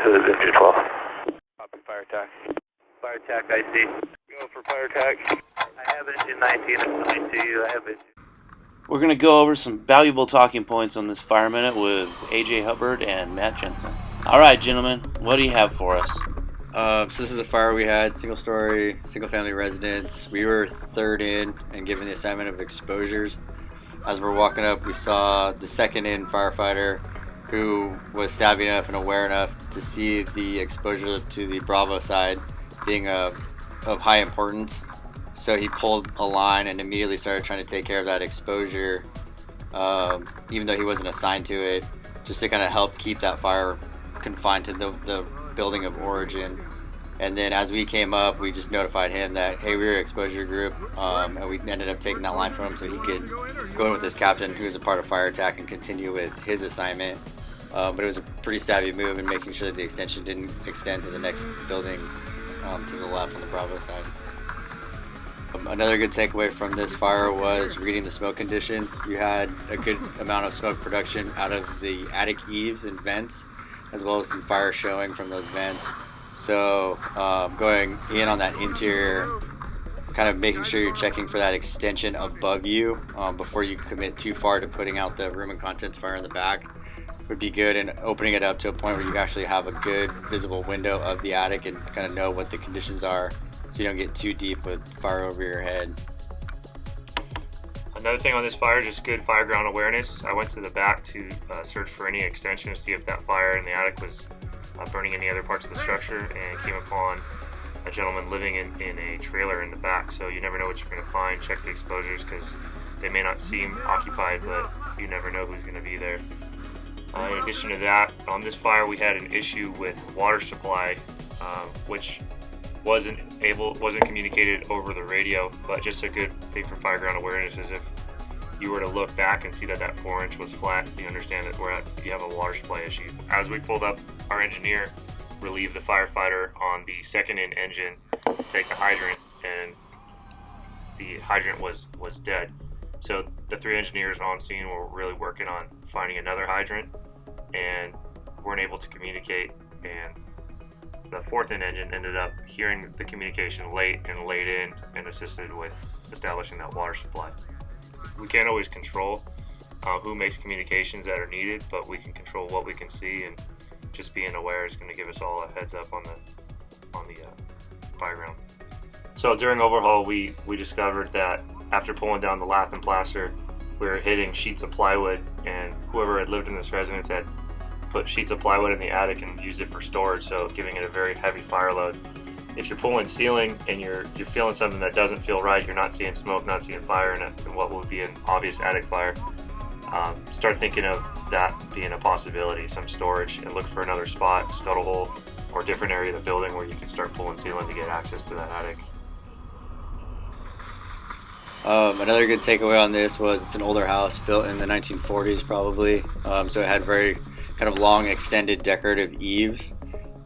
This is 212. Copy, fire attack. Fire attack, I see. Go for fire attack. I have engine 19, I'm coming to you. I have engine. We're going to go over some valuable talking points on this Fire Minute with AJ Hubbard and Matt Jensen. All right, gentlemen, what do you have for us? So this is a fire we had, single-story, single-family residence. We were third in and given the assignment of exposures. As we're walking up, we saw the second in firefighter who was savvy enough and aware enough to see the exposure to the Bravo side being of high importance. So he pulled a line and immediately started trying to take care of that exposure, even though he wasn't assigned to it, just to kind of help keep that fire confined to the building of origin. And then as we came up, we just notified him that, hey, we were an exposure group, and we ended up taking that line from him so he could go in with his captain, who was a part of fire attack, and continue with his assignment. But it was a pretty savvy move in making sure that the extension didn't extend to the next building to the left on the Bravo side. Another good takeaway from this fire was reading the smoke conditions. You had a good amount of smoke production out of the attic eaves and vents, as well as some fire showing from those vents. So going in on that interior, kind of making sure you're checking for that extension above you before you commit too far to putting out the room and contents fire in the back would be good, and opening it up to a point where you actually have a good visible window of the attic and kind of know what the conditions are so you don't get too deep with fire over your head. Another thing on this fire is just good fire ground awareness. I went to the back to search for any extension to see if that fire in the attic was burning any other parts of the structure, and came upon a gentleman living in a trailer in the back. So you never know what you're going to find. Check the exposures because they may not seem occupied, but you never know who's going to be there. In addition to that, on this fire we had an issue with water supply, which wasn't communicated over the radio, but just a good thing for fire ground awareness is if you were to look back and see that 4-inch was flat, you understand that you have a water supply issue. As we pulled up, our engineer relieved the firefighter on the second in engine to take the hydrant, and the hydrant was dead. So the 3 engineers on scene were really working on finding another hydrant and weren't able to communicate, and the 4th in engine ended up hearing the communication late and laid in and assisted with establishing that water supply. We can't always control who makes communications that are needed, but we can control what we can see, and just being aware is going to give us all a heads up on the fire ground. So during overhaul, we discovered that after pulling down the lath and plaster, we were hitting sheets of plywood, and whoever had lived in this residence had put sheets of plywood in the attic and used it for storage, so giving it a very heavy fire load. If you're pulling ceiling and you're feeling something that doesn't feel right, you're not seeing smoke, not seeing fire in what would be an obvious attic fire, start thinking of that being a possibility, some storage, and look for another spot, scuttle hole, or different area of the building where you can start pulling ceiling to get access to that attic. Another good takeaway on this was it's an older house built in the 1940s probably, so it had very kind of long extended decorative eaves,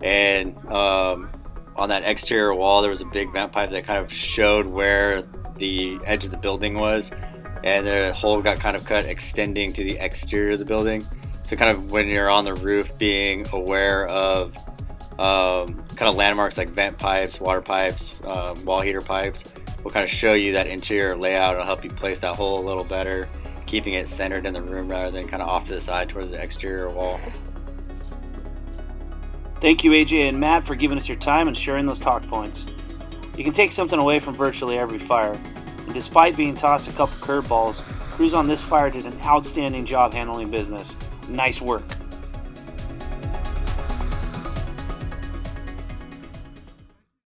and on that exterior wall there was a big vent pipe that kind of showed where the edge of the building was, and the hole got kind of cut extending to the exterior of the building. So kind of when you're on the roof, being aware of kind of landmarks like vent pipes, water pipes, wall heater pipes will kind of show you that interior layout. It'll help you place that hole a little better, keeping it centered in the room rather than kind of off to the side towards the exterior wall. Thank you, AJ and Matt, for giving us your time and sharing those talk points. You can take something away from virtually every fire, and despite being tossed a couple curveballs, crews on this fire did an outstanding job handling business. Nice work.